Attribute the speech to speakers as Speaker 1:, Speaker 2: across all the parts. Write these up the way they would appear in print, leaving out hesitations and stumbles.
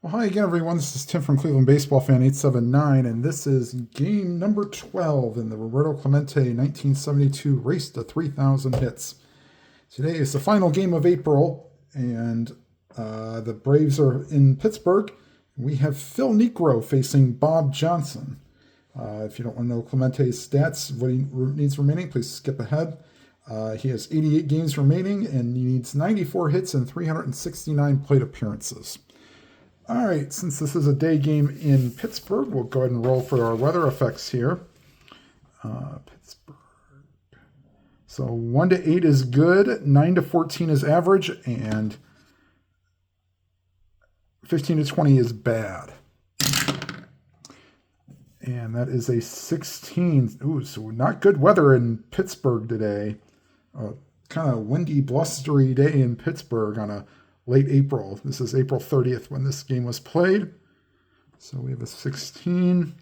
Speaker 1: Well, hi again, everyone. This is Tim from Cleveland Baseball Fan 879, and this is game number 12 in the Roberto Clemente 1972 Race to 3,000 Hits. Today is the final game of April, and the Braves are in Pittsburgh. We have Phil Niekro facing Bob Johnson. If you don't want to know Clemente's stats, what he needs remaining, please skip ahead. He has 88 games remaining, and he needs 94 hits and 369 plate appearances. All right, since this is a day game in Pittsburgh, we'll go ahead and roll for our weather effects here. Pittsburgh. So 1 to 8 is good, 9 to 14 is average, and 15 to 20 is bad. And that is a 16. Ooh, so not good weather in Pittsburgh today. Kind of windy, blustery day in Pittsburgh on a late April. This is April 30th when this game was played. So we have a 16.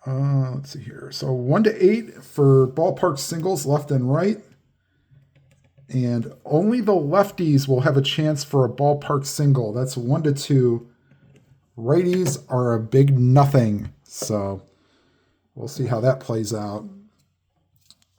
Speaker 1: Let's see here. So 1 to 8 for ballpark singles left and right. And only the lefties will have a chance for a ballpark single. That's 1 to 2. Righties are a big nothing. So we'll see how that plays out.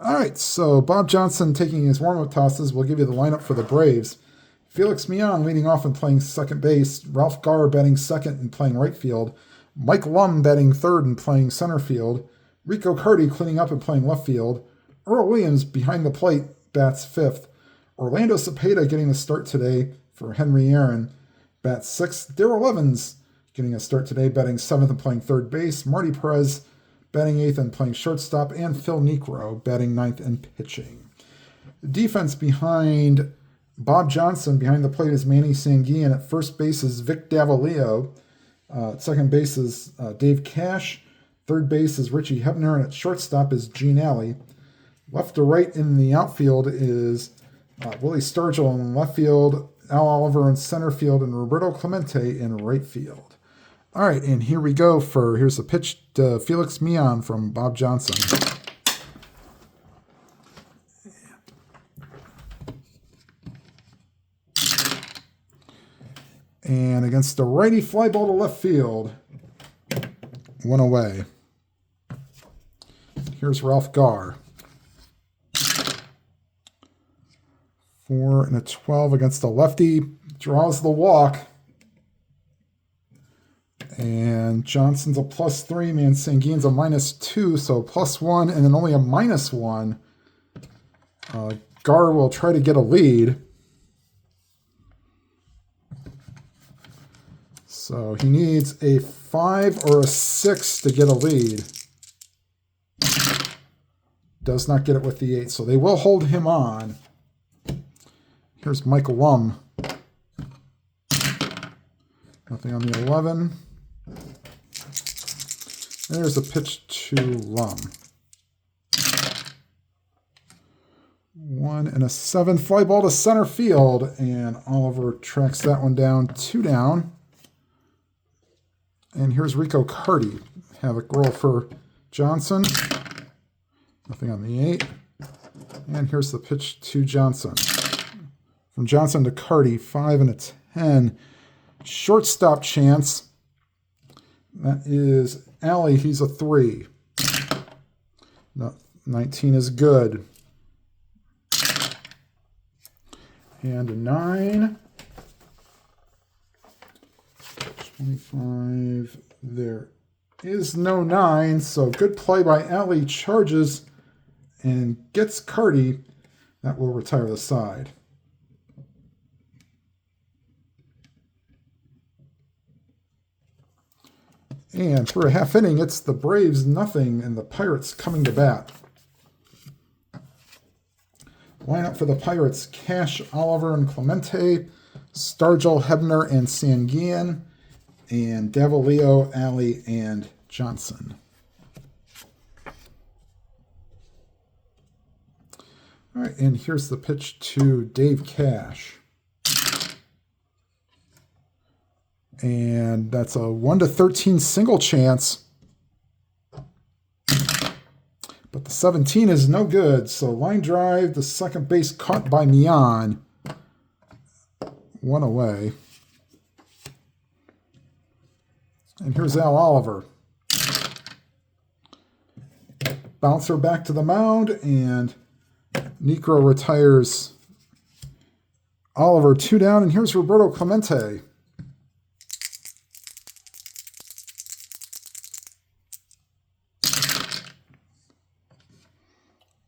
Speaker 1: All right, so Bob Johnson taking his warm-up tosses. We'll give you the lineup for the Braves. Felix Millan leading off and playing second base. Ralph Garr batting second and playing right field. Mike Lum batting third and playing center field. Rico Carty cleaning up and playing left field. Earl Williams behind the plate bats fifth. Orlando Cepeda getting the start today for Henry Aaron. Bats sixth. Darrell Evans getting a start today, batting seventh and playing third base. Marty Perez batting eighth and playing shortstop, and Phil Niekro batting ninth and pitching. The defense behind Bob Johnson behind the plate is Manny Sanguillen. At first base is Vic Davalillo. At second base is Dave Cash. Third base is Richie Hebner, and at shortstop is Gene Alley. Left to right in the outfield is Willie Sturgill in left field, Al Oliver in center field, and Roberto Clemente in right field. All right, and here we go here's the pitch to Felix Millan from Bob Johnson. And against the righty, fly ball to left field. One away. Here's Ralph Garr. 4 and a 12 against the lefty. Draws the walk. And Johnson's a +3, man. Sanguillen's a -2, so +1, and then only a -1. Garr will try to get a lead. So he needs a 5 or a 6 to get a lead. Does not get it with the 8, so they will hold him on. Here's Michael Lum. Nothing on the 11. There's a pitch to Lum. 1 and a 7. Fly ball to center field. And Oliver tracks that one down. 2 down. And here's Rico Carty. Havoc roll for Johnson. Nothing on the 8. And here's the pitch to Johnson. From Johnson to Carty. 5 and a 10. Shortstop chance. That is Alley. He's a 3. No, 19 is good. And a 9. 25. There is no 9. So good play by Alley. Charges and gets Carty. That will retire the side. And through a half inning, it's the Braves nothing and the Pirates coming to bat. Lineup for the Pirates: Cash, Oliver, and Clemente, Sturgill, Hebner, and Sanguillen, and Davalillo, Alley, and Johnson. All right, and here's the pitch to Dave Cash. And that's a 1 to 13 single chance. But the 17 is no good. So line drive, the second base caught by Millan. 1 away. And here's Al Oliver. Bouncer back to the mound, and Necro retires Oliver 2 down. And here's Roberto Clemente.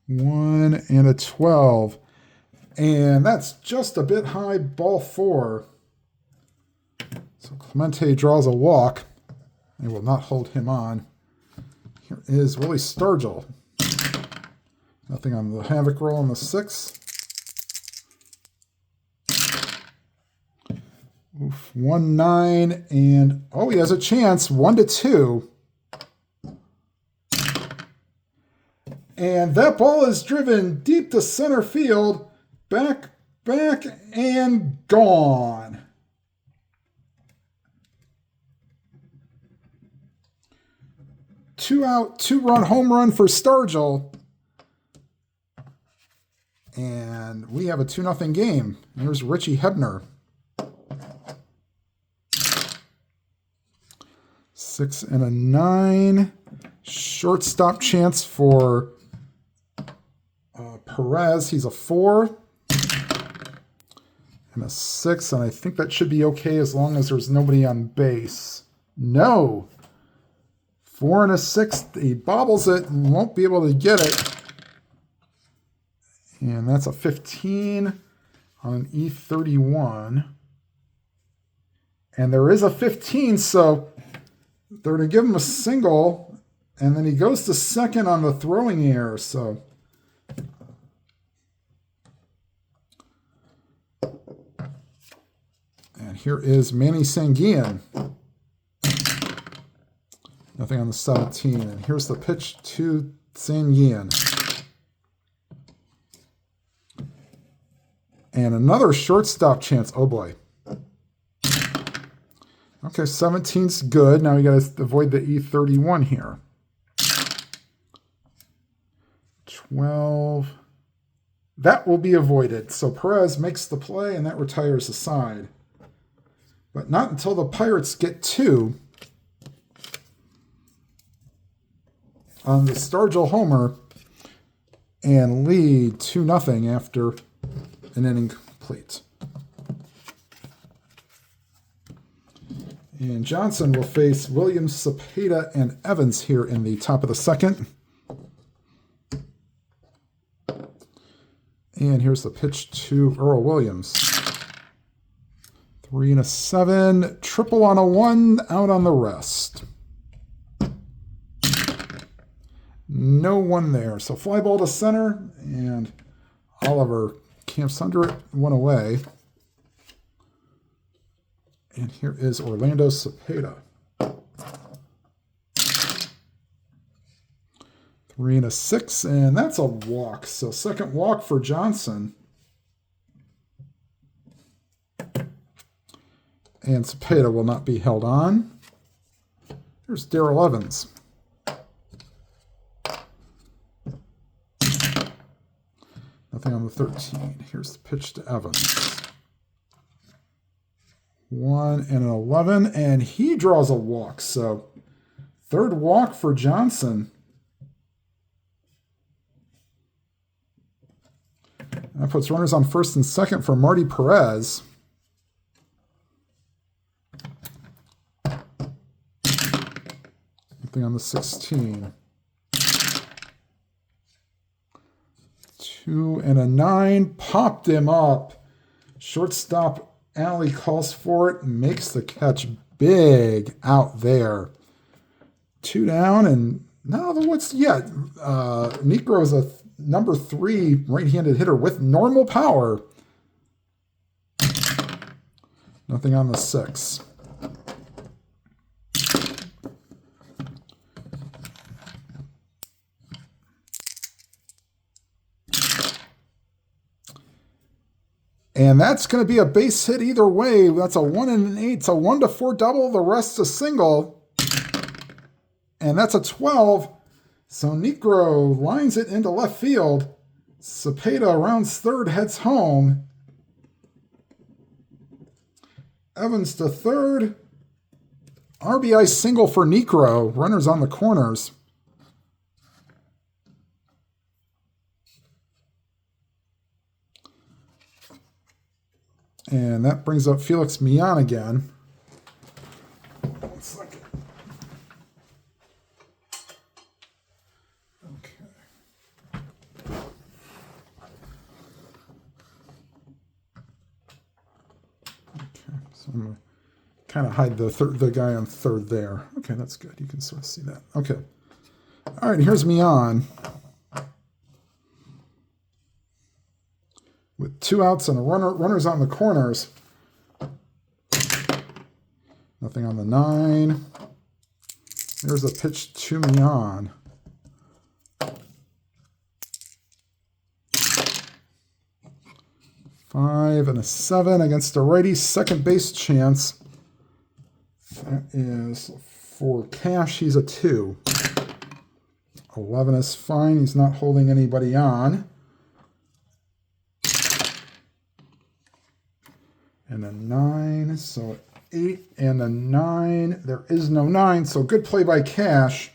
Speaker 1: One and a 12. And that's just a bit high, ball 4. So Clemente draws a walk. I will not hold him on. Here is Willie Stargell. Nothing on the Havoc roll on the 6. Oof, 1-9, and oh, he has a chance, 1-2. And that ball is driven deep to center field, back, and gone. Two out, 2-run home run for Stargell. And we have a 2-0 game. Here's Richie Hebner. 6 and a 9. Shortstop chance for Perez. He's a 4. And a 6. And I think that should be okay as long as there's nobody on base. No. 4 and a 6. He bobbles it and won't be able to get it. And that's a 15 on an E31. And there is a 15, so they're going to give him a single, and then he goes to second on the throwing error. So and here is Manny Sanguillen. Nothing on the 17. And here's the pitch to Sanguillen. And another shortstop chance. Oh boy. Okay, 17's good. Now we got to avoid the E31 here. 12. That will be avoided. So Perez makes the play, and that retires the side. But not until the Pirates get 2 on the Stargell homer and lead 2-0 after an inning complete. And Johnson will face Williams, Cepeda, and Evans here in the top of the second. And here's the pitch to Earl Williams. 3 and a 7. Triple on a 1. Out on the rest. No one there. So fly ball to center. And Oliver camps under it. 1 away. And here is Orlando Cepeda. 3 and a 6, and that's a walk. So second walk for Johnson. And Cepeda will not be held on. Here's Darrell Evans. Nothing on the 13. Here's the pitch to Evans. 1 and an 11, and he draws a walk. So third walk for Johnson. That puts runners on first and second for Marty Perez. Nothing on the 16. 2 and a 9. Popped him up. Shortstop Alley calls for it. Makes the catch big out there. 2 down, and no, what's yet? Necro is a number 3 right-handed hitter with normal power. Nothing on the 6. And that's going to be a base hit either way. That's a 1 and an 8. It's a 1-4 double. The rest a single. And that's a 12. So Necro lines it into left field. Cepeda rounds third, heads home. Evans to third. RBI single for Necro. Runners on the corners. And that brings up Felix Millan again. 1 second. Okay. Okay, so I'm going to kind of hide the guy on third there. Okay, that's good. You can sort of see that. Okay. All right, here's Millan. With 2 outs and a runners on the corners. Nothing on the 9. There's a pitch to Millan. Five and a 7 against a righty. Second base chance. That is for Cash. He's a 2. 11 is fine. He's not holding anybody on. And a 9, so 8 and a 9. There is no 9, so good play by Cash.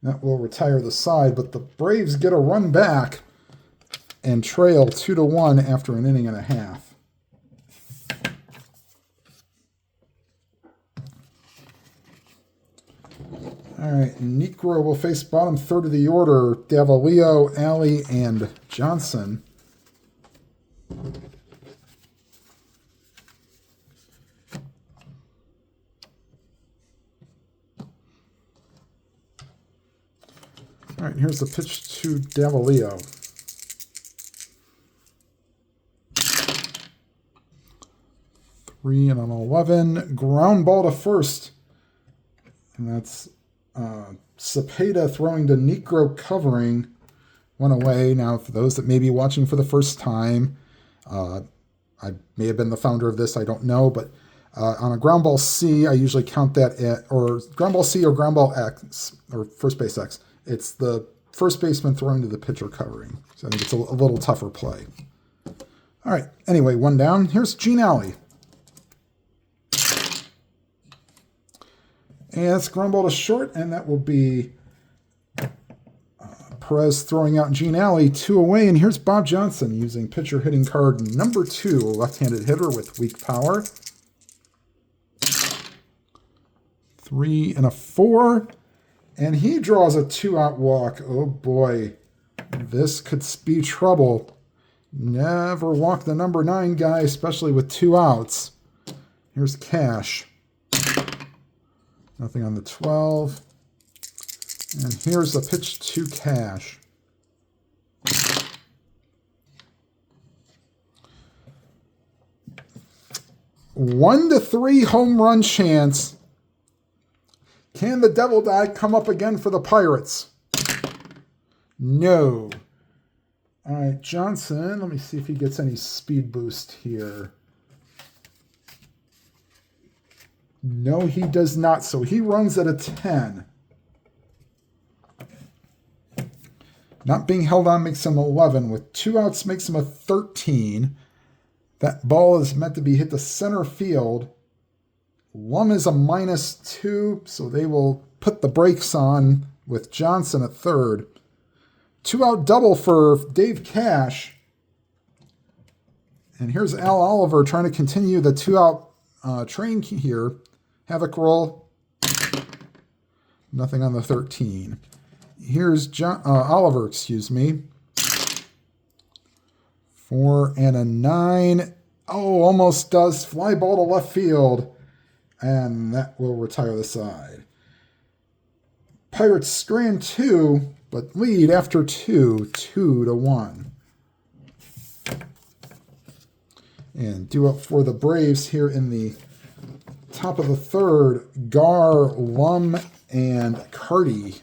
Speaker 1: That will retire the side, but the Braves get a run back and trail 2-1 after an inning and a half. All right, Necro will face bottom third of the order. Davalillo, Alley, and Johnson. All right, here's the pitch to Davalillo. Three and an 11. Ground ball to first. And that's Cepeda throwing to Necro covering. One away. Now, for those that may be watching for the first time, I may have been the founder of this, I don't know, but on a ground ball C, I usually count that at, or ground ball C or ground ball X, or first base X. It's the first baseman throwing to the pitcher covering. So I think it's a little tougher play. All right. Anyway, 1 down. Here's Gene Alley. And it's ground ball to short, and that will be Perez throwing out Gene Alley. 2 away, and here's Bob Johnson using pitcher hitting card number 2, left-handed hitter with weak power. 3 and a 4. And he draws a 2-out walk. Oh boy, this could be trouble. Never walk the number 9 guy, especially with 2 outs. Here's Cash. Nothing on the 12. And here's a pitch to Cash. One to 3 home run chance. Can the Devil Die come up again for the Pirates? No. All right, Johnson. Let me see if he gets any speed boost here. No, he does not. So he runs at a 10. Not being held on makes him 11. With 2 outs makes him a 13. That ball is meant to be hit to center field. Lum is a -2, so they will put the brakes on with Johnson at third. 2-out double for Dave Cash. And here's Al Oliver trying to continue the 2-out train here. Havoc roll. Nothing on the 13. Here's Oliver, excuse me. 4 and a 9. Oh, almost does. Fly ball to left field. And that will retire the side. Pirates scram 2, but lead after 2, 2-1. And due up for the Braves here in the top of the third, Gar, Lum, and Carty.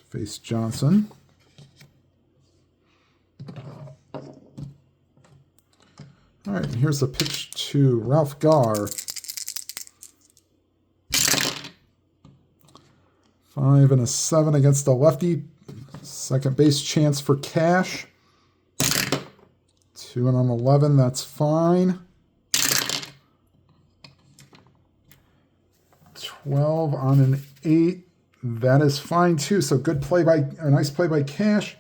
Speaker 1: Face Johnson. All right, and here's a pitch to Ralph Gar. 5 and a 7 against the lefty. Second base chance for cash. 2 and an 11, that's fine. 12 on an 8, that is fine too. So good play by, a nice play by Cash.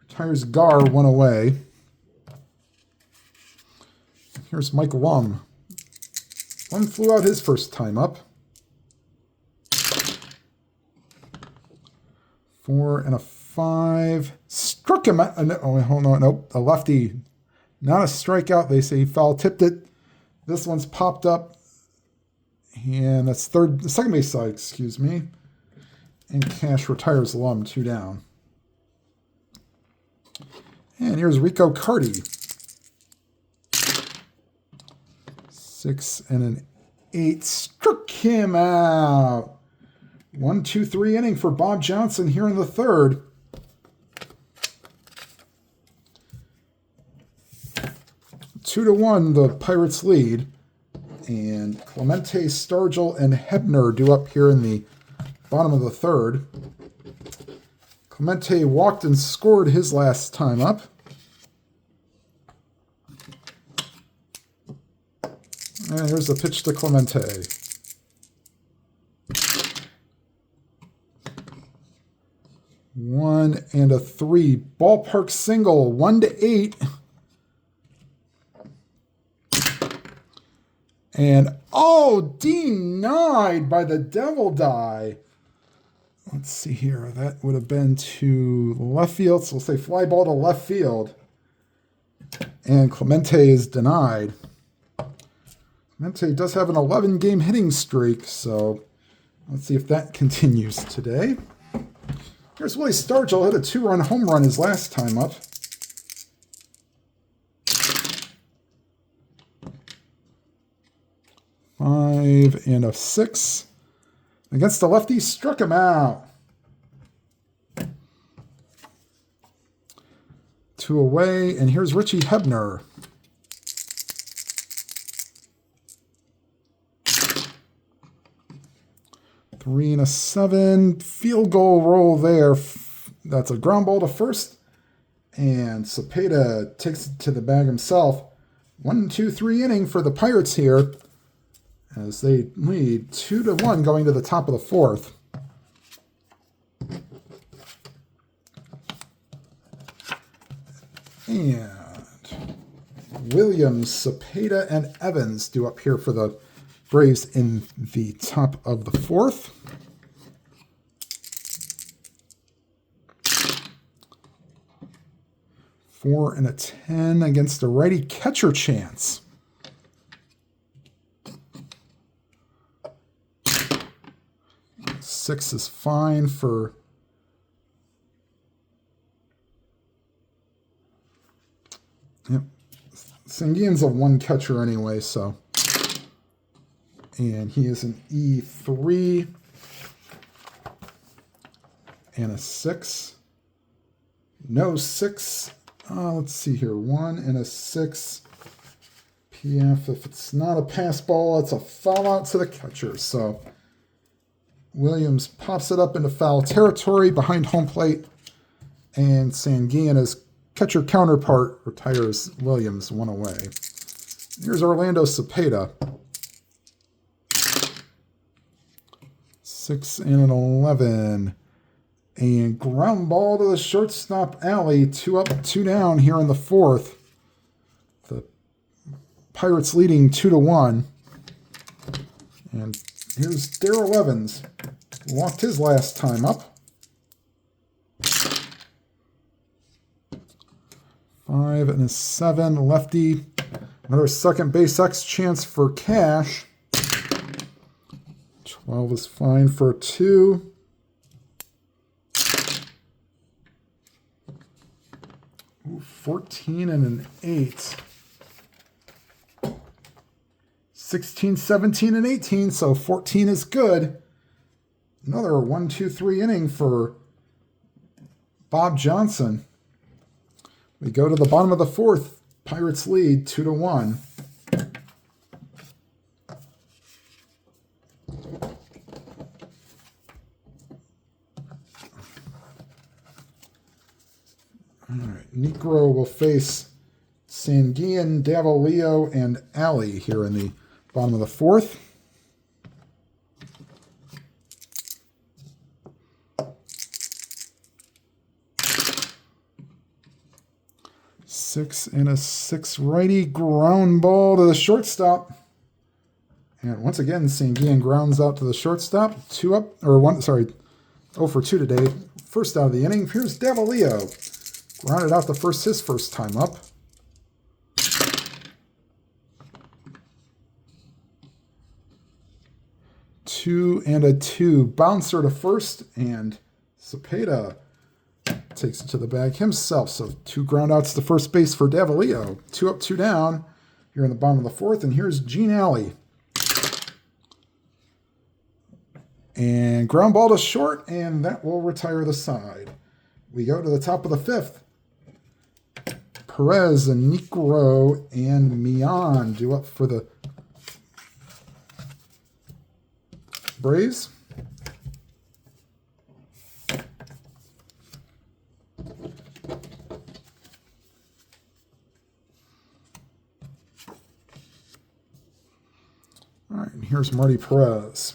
Speaker 1: Retires Gar, 1 away. Here's Mike Lum. Lum flew out his first time up. 4 and a 5. Struck him. Oh, hold on. Nope. A lefty. Not a strikeout. They say he foul tipped it. This one's popped up. And that's the second base side, excuse me. And Cash retires Lum, 2 down. And here's Rico Carty. 6 and an 8. Struck him out. 1, 2, 3 inning for Bob Johnson here in the third. Two to 1, the Pirates lead. And Clemente, Stargell, and Hebner due up here in the bottom of the third. Clemente walked and scored his last time up. And here's the pitch to Clemente. One and a 3. Ballpark single, 1 to 8. And, denied by the Devil Die. Let's see here. That would have been to left field. So we'll say fly ball to left field. And Clemente is denied. Clemente does have an 11-game hitting streak, so let's see if that continues today. Here's Willie Stargell, hit a 2-run home run his last time up. Five and a 6. Against the lefty, struck him out. 2 away, and here's Richie Hebner. Three and a 7. Field goal roll there. That's a ground ball to first. And Cepeda takes it to the bag himself. 1, 2, 3 inning for the Pirates here, as they lead 2 to 1 going to the top of the fourth. And Williams, Cepeda, and Evans due up here for the Braves in the top of the fourth. Four and a 10 against a righty catcher chance. Six is fine for Sanguin's a 1 catcher anyway, so. And he is an E3 and a 6. No 6. Let's see here. 1 and a 6. PF. If it's not a pass ball, it's a foul out to the catcher. So Williams pops it up into foul territory behind home plate. And Sanguin, his catcher counterpart, retires Williams 1 away. Here's Orlando Cepeda. 6 and an 11. And ground ball to the shortstop alley. 2 up, 2 down here in the fourth. The Pirates leading 2 to 1. And here's Darrell Evans. Walked his last time up. 5 and a 7. Lefty. Another second base X chance for Cash. 12 is fine for 2. Ooh, 14 and an 8. 16, 17, and 18, so 14 is good. Another 1, 2, 3 inning for Bob Johnson. We go to the bottom of the fourth. Pirates lead 2 to 1. All right, Negro will face Sanguian, Davalio, and Alley here in the bottom of the fourth. Six and a 6 righty, ground ball to the shortstop. And once again, Sanguian grounds out to the shortstop. 2 up, or 1, sorry, 0 for 2 today. First out of the inning, here's Davalio. Grounded out his first time up. 2 and a 2. Bouncer to first, and Cepeda takes it to the bag himself. So 2 groundouts to first base for Davalio. 2 up, 2 down here in the bottom of the fourth. And here's Gene Alley. And ground ball to short, and that will retire the side. We go to the top of the fifth. Perez and Negro and Mian do up for the Braves. All right, and here's Marty Perez.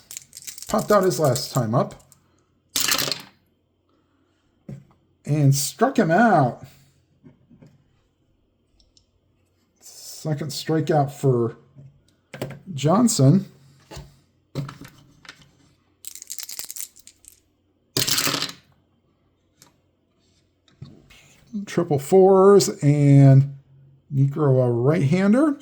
Speaker 1: Popped out his last time up. And struck him out. Second strikeout for Johnson. Triple fours and Negro a right-hander.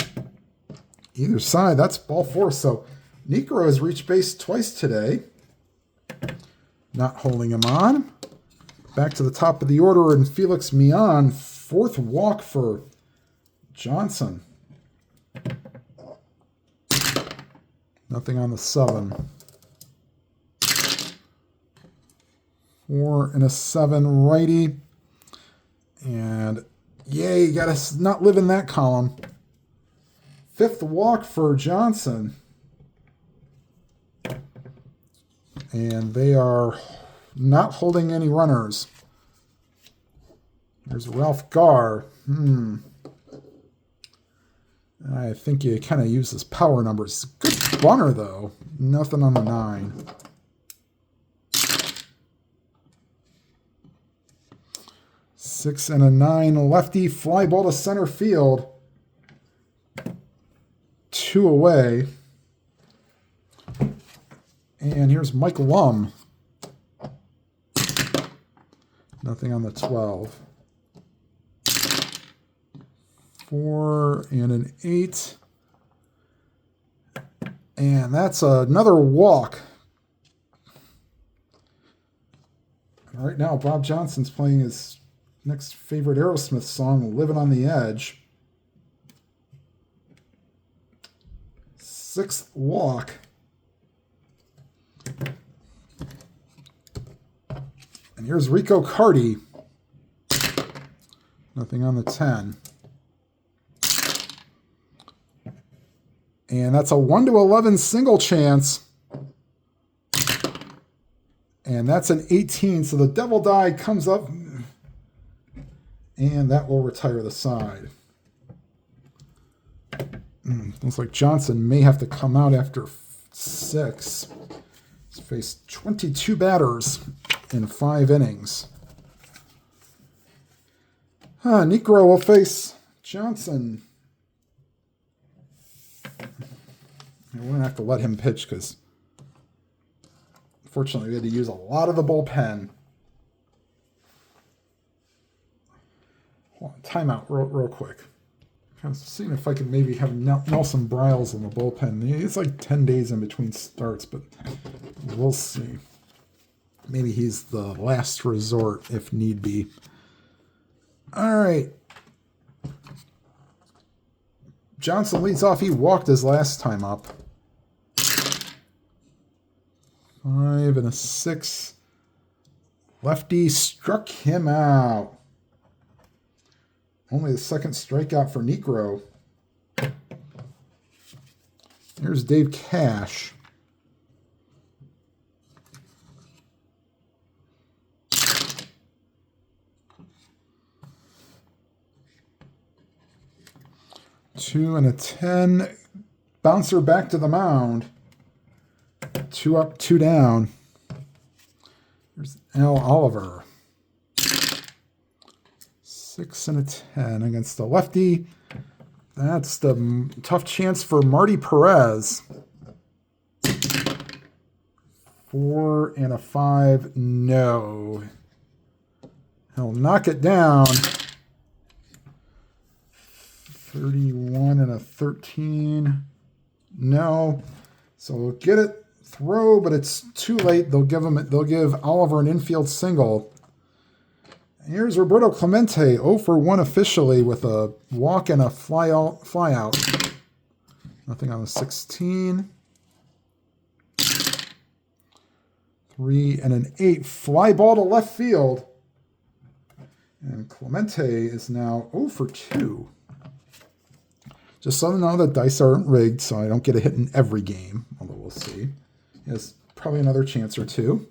Speaker 1: Either side, that's ball 4. So Negro has reached base twice today. Not holding him on. Back to the top of the order, and Felix Mian, 4th walk for Johnson. Nothing on the 7. 4 and a 7 righty. And yay, you got to not live in that column. 5th walk for Johnson. And they are not holding any runners. There's Ralph Garr. I think you kind of use his power numbers. Good runner, though. Nothing on the 9. 6 and a 9. Lefty fly ball to center field. 2 away. And here's Mike Lum. Nothing on the 12. 4 and an 8. And that's another walk. And right now, Bob Johnson's playing his next favorite Aerosmith song, Living on the Edge. 6th walk. And here's Rico Carty. Nothing on the 10. And that's a 1-11 single chance. And that's an 18. So the Devil Die comes up. And that will retire the side. Looks like Johnson may have to come out after 6. He's faced 22 batters in 5 innings. Negro will face Johnson. We're going to have to let him pitch because, unfortunately, we had to use a lot of the bullpen. Hold on, timeout real quick. Kind of seeing if I could maybe have Nelson Briles in the bullpen. It's like 10 days in between starts, but we'll see. Maybe he's the last resort if need be. All right. Johnson leads off. He walked his last time up. 5 and a 6. Lefty struck him out. Only the 2nd strikeout for Negro. Here's Dave Cash. 2 and a 10. Bouncer back to the mound. 2 up, 2 down. Here's Al Oliver. 6 and a 10 against the lefty. That's the tough chance for Marty Perez. 4 and a 5. No. He'll knock it down. 31 and a 13. No. So we'll get it, throw, but it's too late. They'll give Oliver an infield single. Here's Roberto Clemente, 0 for 1 officially with a walk and a fly out. Nothing on the 16. 3 and an 8. Fly ball to left field. And Clemente is now 0 for 2. Just so you know that dice aren't rigged, so I don't get a hit in every game, although we'll see. He has probably another chance or two.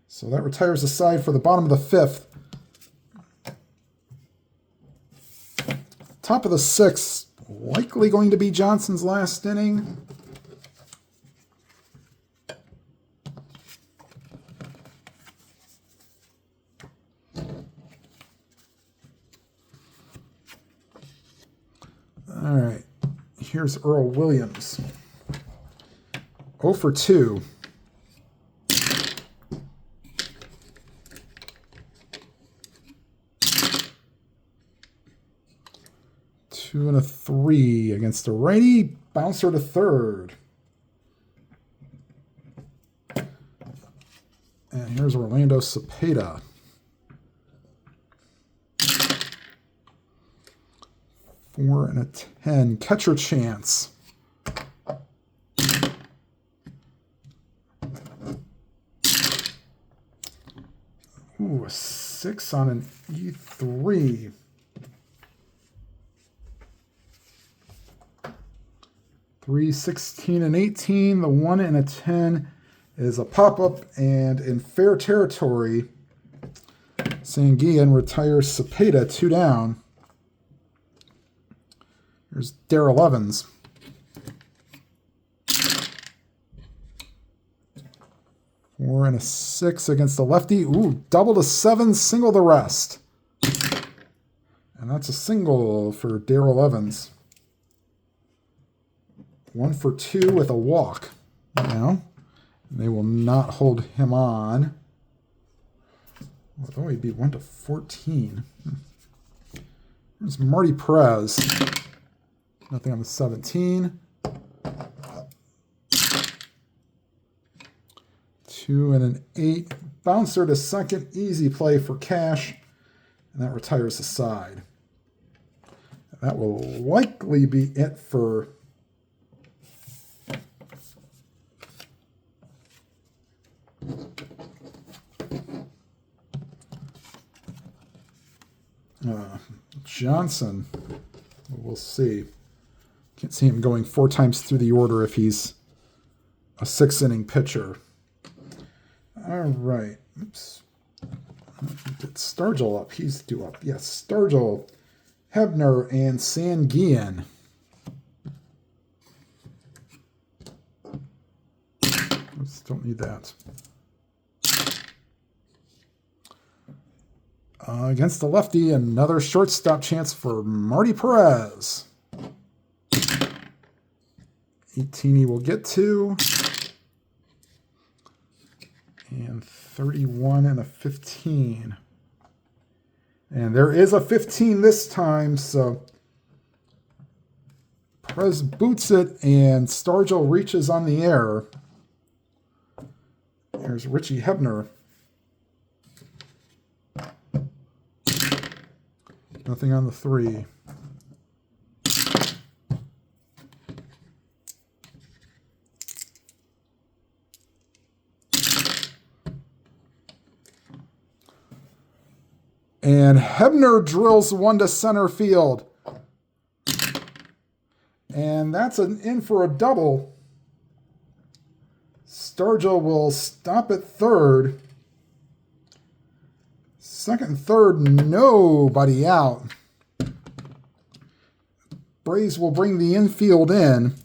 Speaker 1: So that retires the side for the bottom of the 5th. Top of the 6th, likely going to be Johnson's last inning. All right, here's Earl Williams. 0 for 2. 2 and a 3 against a righty. Bouncer to third. And here's Orlando Cepeda. 4 and a 10. Catcher chance. Ooh, a 6 on an E3. 3, 16, and 18. The 1 and a 10 is a pop-up, and in fair territory, Sanguillen retires Cepeda 2 down. Here's Darrell Evans. 4 and a 6 against the lefty. Ooh, double to 7, single the rest. And that's a single for Darrell Evans. 1 for 2 with a walk. Now, they will not hold him on. Although he'd be 1 to 14. There's Marty Perez. Nothing on the 17. 2 and an 8. Bouncer to second. Easy play for cash. And that retires the side. That will likely be it for Johnson. We'll see. Can't see him going 4 times through the order if he's a 6-inning pitcher. All right. Oops. Get Stargell up. He's due up. Yes, Stargell, Hebner, and Sanguillen. Oops, don't need that. Against the lefty, another shortstop chance for Marty Perez. 18 he will get to. And 31 and a 15. And there is a 15 this time, so Perez boots it, and Stargell reaches on the air. Here's Richie Hebner. Nothing on the 3. And Hebner drills 1 to center field. And that's an in for a double. Stargell will stop at third. Second and third, nobody out. Braves will bring the infield in.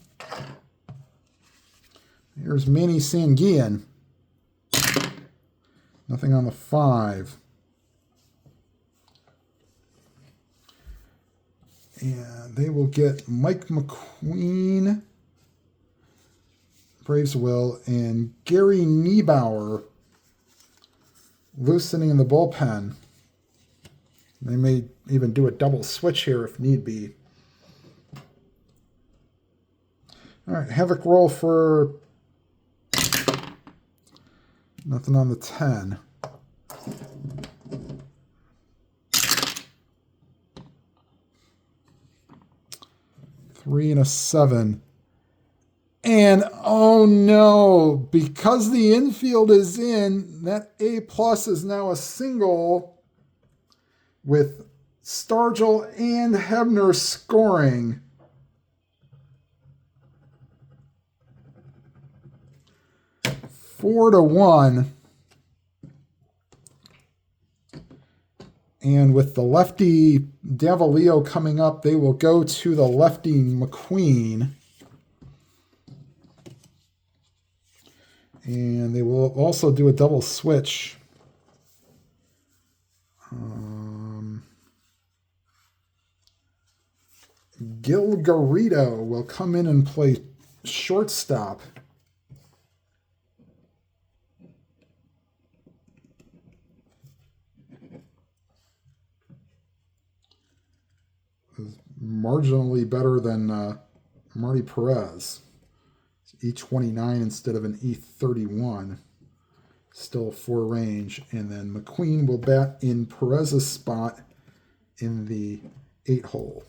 Speaker 1: Here's Manny Sanguillen. Nothing on the 5. And they will get Mike McQueen. Braves will. And Gary Niebauer loosening in the bullpen. They may even do a double switch here if need be. All right, Havoc roll for nothing on the 10. Three and a 7. And oh no, because the infield is in, that A+ is now a single with Stargell and Hebner scoring. Four to 1. And with the lefty Davalillo coming up, they will go to the lefty McQueen. And they will also do a double switch. Gil Garrido will come in and play shortstop. Marginally better than Marty Perez. It's E29 instead of an E31. Still 4 range. And then McQueen will bat in Perez's spot in the 8 hole.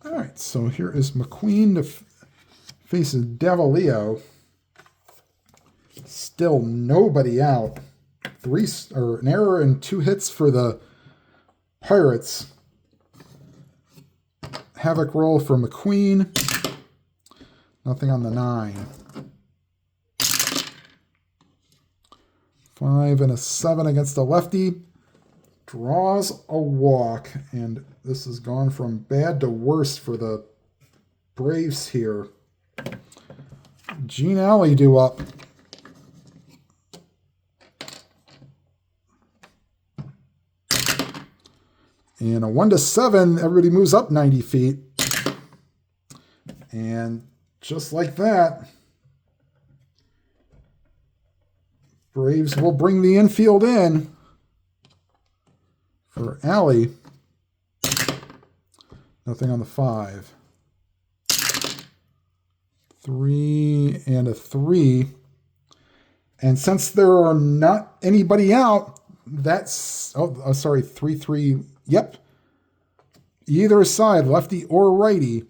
Speaker 1: All right, so here is McQueen to face Davalillo. Still nobody out. An error and 2 hits for the Pirates. Havoc roll for McQueen. Nothing on the 9. 5 and a 7 against the lefty. Draws a walk, and this has gone from bad to worse for the Braves here. Gene Alley due up. And a 1 to 7, everybody moves up 90 feet. And just like that, Braves will bring the infield in. For Alley, nothing on the 5. 3 and a 3. And since there are not anybody out, that's, 3-3. Yep. Either side, lefty or righty.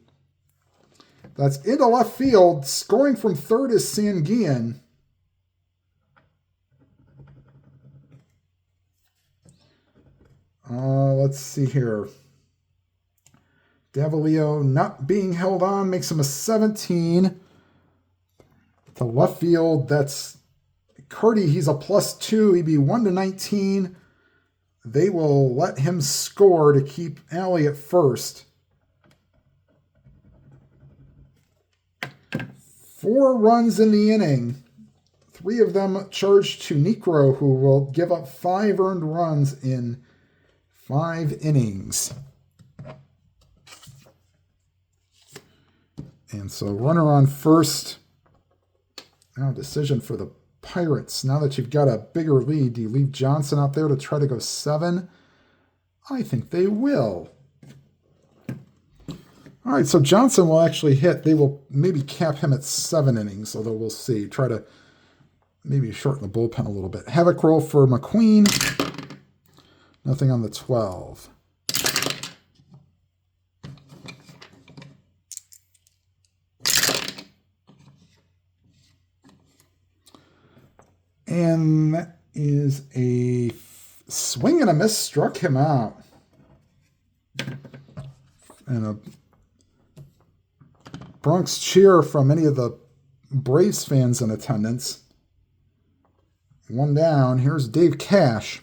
Speaker 1: That's into left field. Scoring from third is Sanguillen. Let's see here. Davalillo not being held on makes him a 17. To left field, that's Curdy. He's a +2. He'd be 1 to 19. They will let him score to keep Alley at first. 4 runs in the inning. 3 of them charged to Niekro, who will give up 5 earned runs in 5 innings. And so runner on first. Now decision for the Pirates. Now that you've got a bigger lead, do you leave Johnson out there to try to go 7? I think they will. All right, so Johnson will actually hit. They will maybe cap him at 7 innings, although we'll see. Try to maybe shorten the bullpen a little bit. Havoc roll for McQueen. Nothing on the 12. And that is a swing and a miss, struck him out. And a Bronx cheer from any of the Braves fans in attendance. One down. Here's Dave Cash.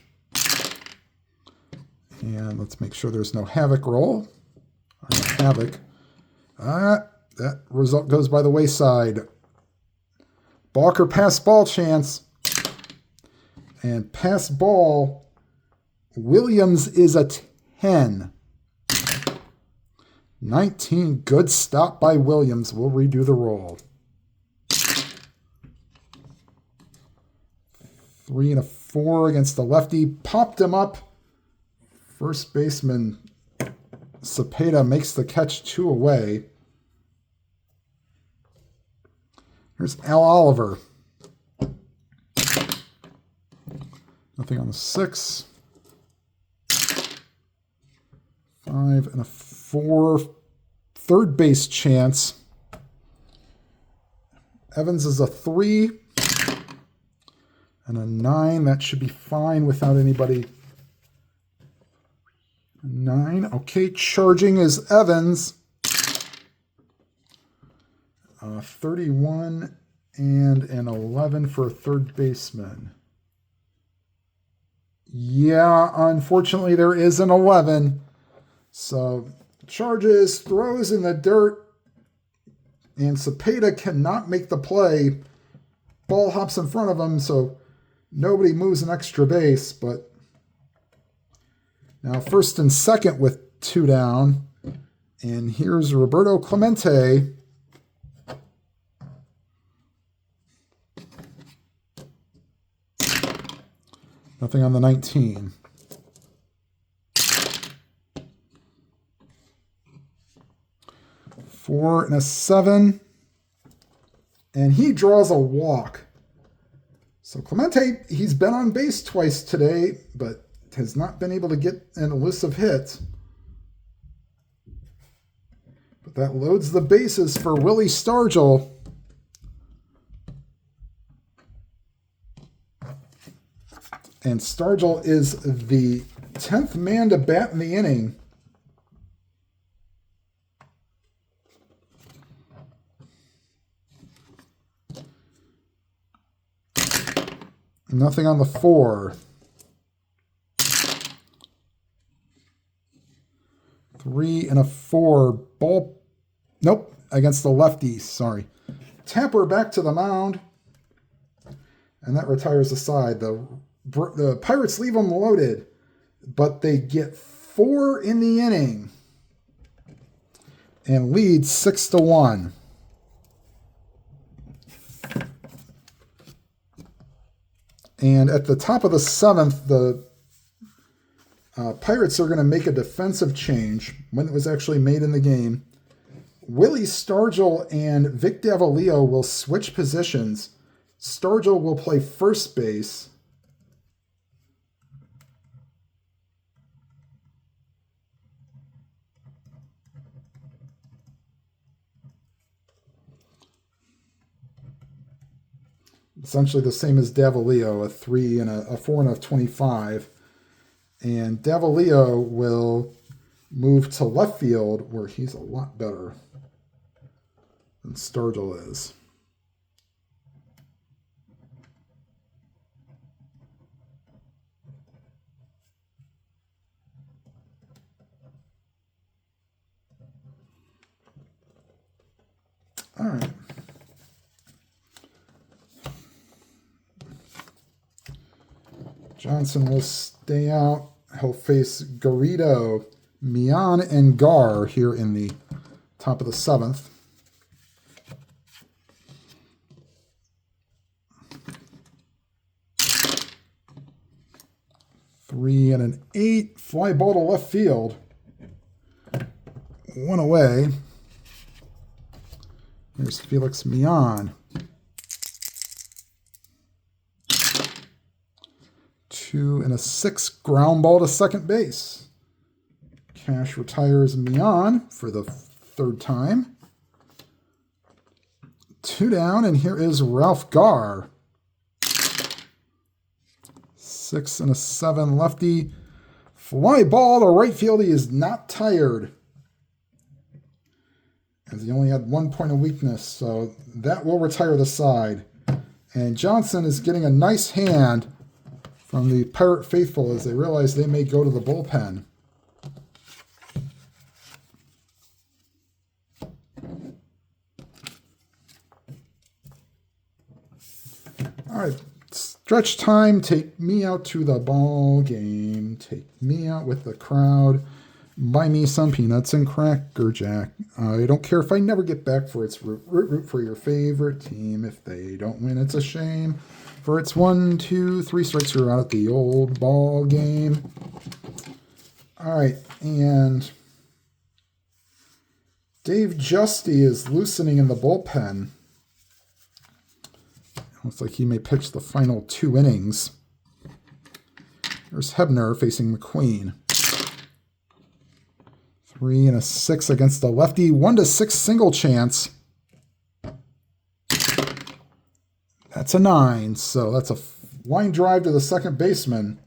Speaker 1: And let's make sure there's no havoc roll. No havoc. That result goes by the wayside. Balker pass ball chance. And pass ball. Williams is a 10. 19. Good stop by Williams. We'll redo the roll. 3 and a 4 against the lefty. Popped him up. First baseman Cepeda makes the catch 2 away. Here's Al Oliver. Nothing on the 6. 5 and a 4. Third base chance. Evans is a 3. And a 9. That should be fine without anybody. 9. Okay, charging is Evans. 31 and an 11 for a third baseman. Yeah, unfortunately there is an 11. So charges, throws in the dirt, and Cepeda cannot make the play. Ball hops in front of him, so nobody moves an extra base. But now first and second with 2 down. And here's Roberto Clemente. Nothing on the 19. Four and a 7. And he draws a walk. So Clemente, he's been on base twice today, but has not been able to get an elusive hit. But that loads the bases for Willie Stargell. And Stargell is the 10th man to bat in the inning. Nothing on the 4. 3 and a 4. Ball. Nope. Against the lefties. Sorry. Tapper back to the mound. And that retires the side. The Pirates leave them loaded, but they get 4 in the inning and lead 6-1. And at the top of the 7th, the Pirates are going to make a defensive change when it was actually made in the game. Willie Stargell and Vic Davalillo will switch positions. Stargell will play first base. Essentially the same as Davalillo, a 3 and a 4 and a 25. And Davalillo will move to left field, where he's a lot better than Stargell is. All right. Johnson will stay out. He'll face Garrido, Mian, and Gar here in the top of the 7th. Three and an 8. Fly ball to left field. 1 away. Here's Felix Mian. 2 and a 6. Ground ball to second base. Cash retires Mian for the 3rd time. 2 down, and here is Ralph Gar. 6 and a 7 lefty. Fly ball to right field. He is not tired. because he only had 1 point of weakness, so that will retire the side. And Johnson is getting a nice hand from the Pirate faithful as they realize they may go to the bullpen. All right, stretch time. Take me out to the ball game. Take me out with the crowd. Buy me some peanuts and Cracker Jack. I don't care if I never get back, for it's root for your favorite team. If they don't win, it's a shame. For it's 1, 2, 3 strikes, you're out at the old ball game. All right, and Dave Justy is loosening in the bullpen. Looks like he may pitch the final 2 innings. There's Hebner facing McQueen. 3 and a 6 against the lefty. 1 to 6 single chance. That's a 9, so that's a line drive to the second baseman.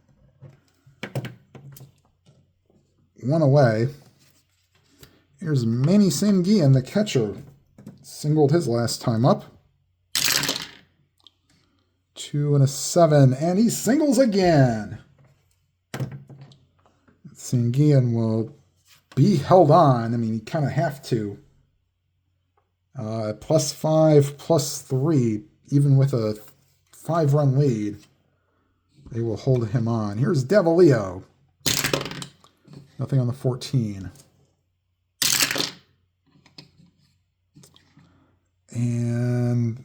Speaker 1: 1 away. Here's Manny Sanguillen, the catcher. Singled his last time up. 2 and a 7, and he singles again. Sanguillen will be held on. I mean, you kind of have to. +5, +3, even with a 5-run lead, they will hold him on. Here's Davalillo. Nothing on the 14. And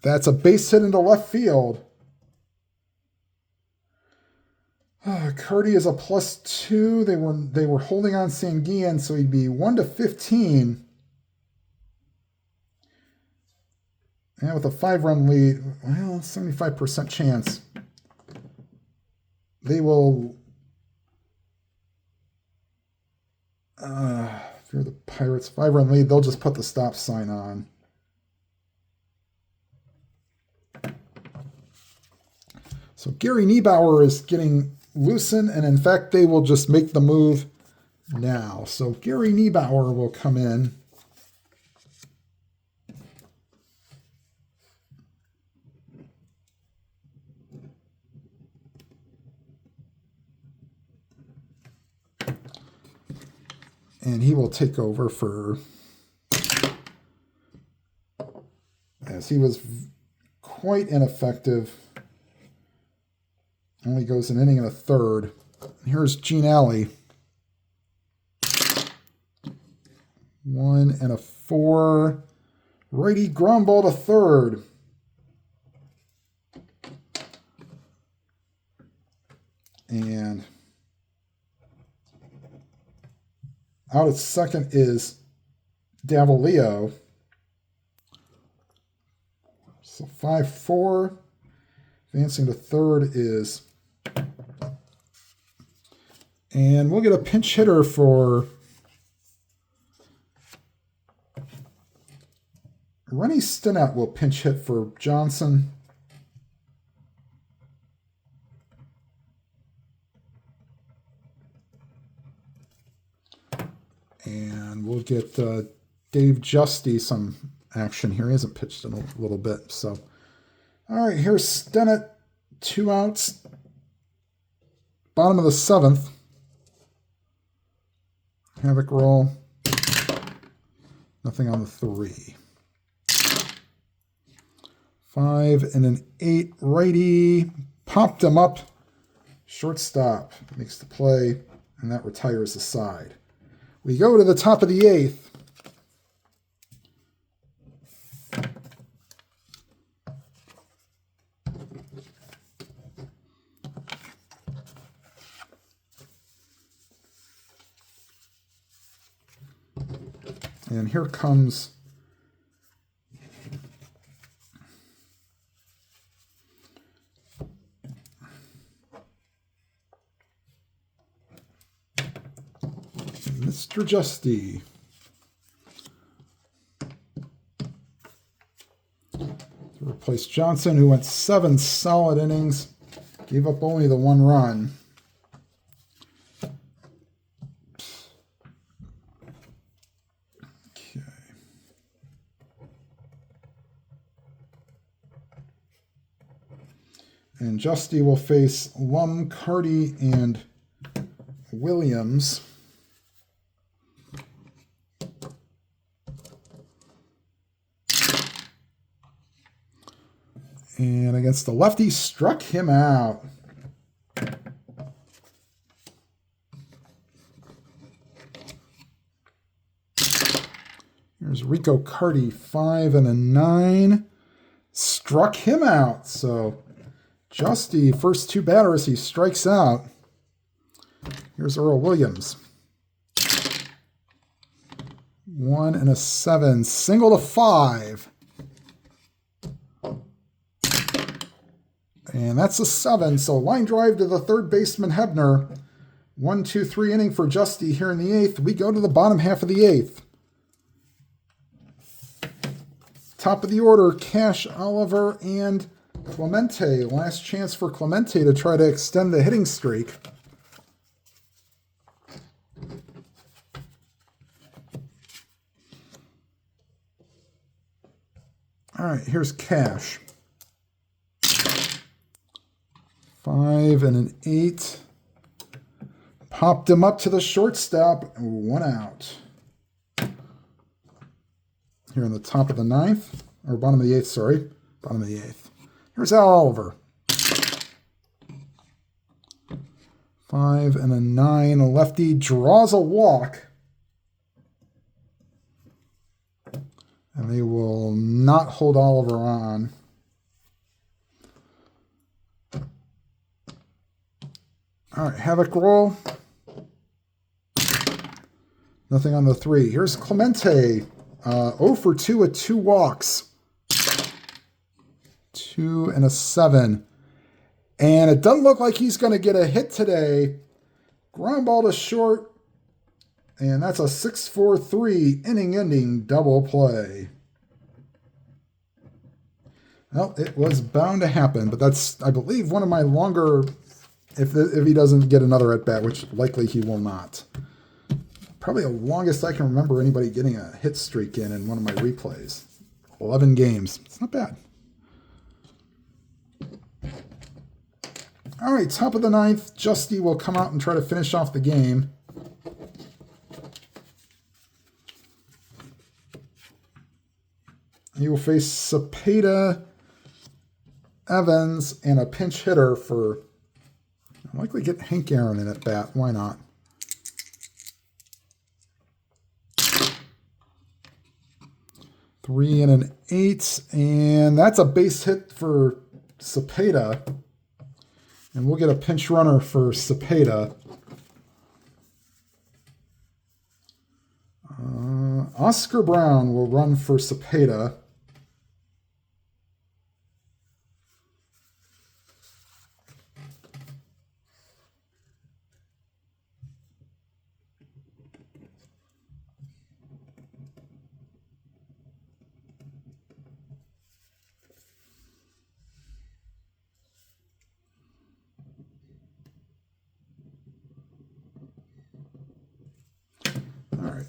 Speaker 1: that's a base hit into left field. Curdy is a +2. They were holding on Sanguillen, so he'd be 1 to 15. And with a 5-run lead, well, 75% chance. They will. If you're the Pirates, 5-run lead, they'll just put the stop sign on. So Gary Niebauer is getting loosened, and in fact, they will just make the move now. So Gary Niebauer will come in. And he will take over as he was quite ineffective. Only goes an inning and a third. Here's Gene Alley. 1 and a 4. Righty ground ball to third. And out at second is Davalillo. So 5-4. Advancing to third is, and we'll get a pinch hitter for Rennie Stinnett will pinch hit for Johnson. And we'll get Dave Justy some action here. He hasn't pitched in a little bit, so. All right, here's Stinnett, 2 outs. Bottom of the 7th. Havoc roll. Nothing on the 3. 5 and an 8. Righty. Popped him up. Shortstop makes the play, and that retires the side. We go to the top of the 8th. And here comes Mr. Justy. To replace Johnson, who went 7 solid innings, gave up only the 1 run. Okay. And Justy will face Lum, Carty, and Williams. And against the lefty, struck him out. Here's Rico Carty, 5 and a 9. Struck him out. So Justy, first 2 batters, he strikes out. Here's Earl Williams. 1 and a 7. Single to 5. And that's a 7. So line drive to the third baseman, Hebner. 1, 2, 3 inning for Justy here in the 8th. We go to the bottom half of the 8th. Top of the order, Cash, Oliver, and Clemente. Last chance for Clemente to try to extend the hitting streak. All right, here's Cash. 5 and an 8. Popped him up to the shortstop. 1 out. Here in the top of the 9th, or bottom of the 8th, sorry. Bottom of the 8th. Here's Al Oliver. 5 and a 9. A lefty draws a walk. And they will not hold Oliver on. All right, Havoc roll. Nothing on the 3. Here's Clemente. 0 for 2 with 2 walks. 2 and a 7. And it doesn't look like he's going to get a hit today. Ground ball to short. And that's a 6-4-3 inning-ending double play. Well, it was bound to happen, but that's, I believe, one of my longer, if he doesn't get another at-bat, which likely he will not. Probably the longest I can remember anybody getting a hit streak in one of my replays. 11 games. It's not bad. All right, top of the 9th. Justy will come out and try to finish off the game. He will face Cepeda, Evans, and a pinch hitter for... I'll likely get Hank Aaron in at bat. Why not? Three and an 8, and that's a base hit for Cepeda. And we'll get a pinch runner for Cepeda. Oscar Brown will run for Cepeda.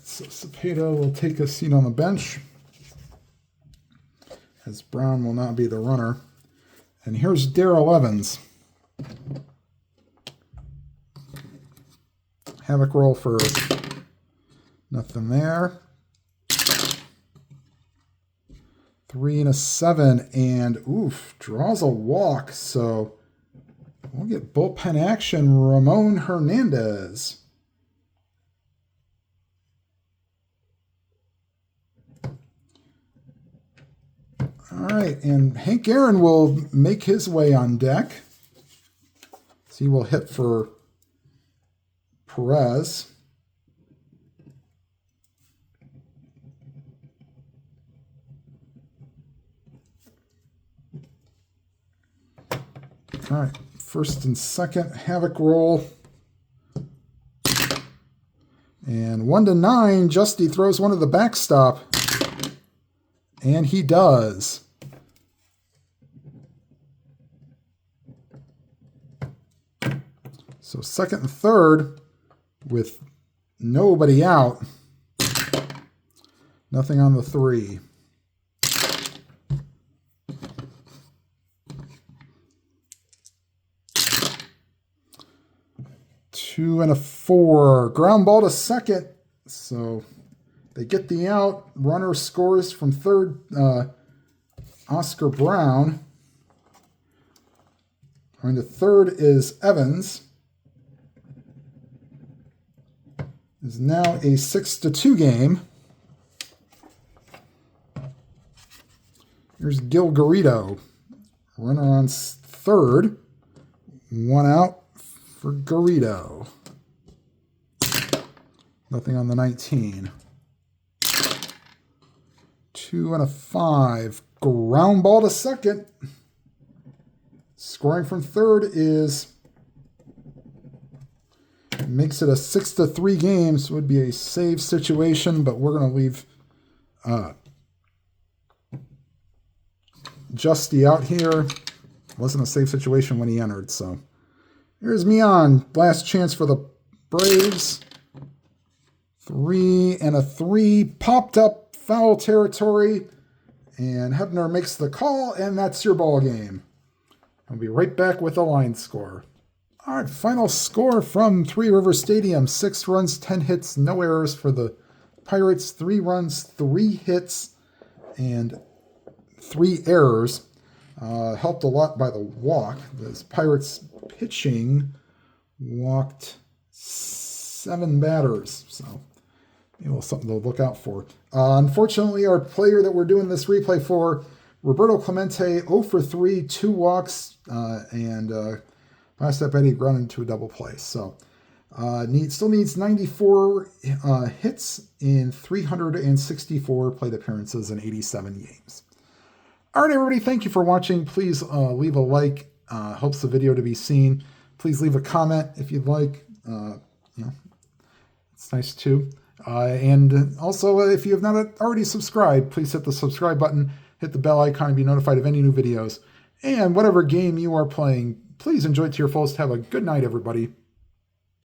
Speaker 1: So Cepeda will take a seat on the bench, as Brown will not be the runner. And here's Darrell Evans. Havoc roll for nothing there. 3 and a 7, and oof, draws a walk. So we'll get bullpen action. Ramon Hernandez. All right, and Hank Aaron will make his way on deck. So he will hit for Perez. All right, first and second, Havoc roll. And 1 to 9, Justy throws one to the backstop. And he does. So second and third with nobody out. Nothing on the 3. 2 and a 4. Ground ball to second. So they get the out. Runner scores from third. Oscar Brown. Going to third is Evans. It's now a 6-2 game. Here's Gil Garrido. Runner on third. 1 out for Garrido. Nothing on the 19. 2 and a 5. Ground ball to second. Scoring from third makes it a 6-3 game, so it would be a save situation, but we're going to leave Justy out here. Wasn't a save situation when he entered, so. Here's Mian. Last chance for the Braves. 3 and a 3. Popped up foul territory. And Hebner makes the call, and that's your ball game. I'll be right back with the line score. All right, final score from Three River Stadium. 6 runs, 10 hits, no errors for the Pirates. 3 runs, 3 hits, and 3 errors. Helped a lot by the walk. The Pirates pitching walked 7 batters, so maybe a little something to look out for. Unfortunately, our player that we're doing this replay for, Roberto Clemente, 0 for 3, 2 walks, and last at bat he run into a double play. So still needs 94 hits in 364 plate appearances in 87 games. All right, everybody, thank you for watching. Please leave a like. Helps the video to be seen. Please leave a comment if you'd like. It's nice too. And also, if you have not already subscribed, please hit the subscribe button, hit the bell icon to be notified of any new videos. And whatever game you are playing, please enjoy it to your fullest. Have a good night, everybody.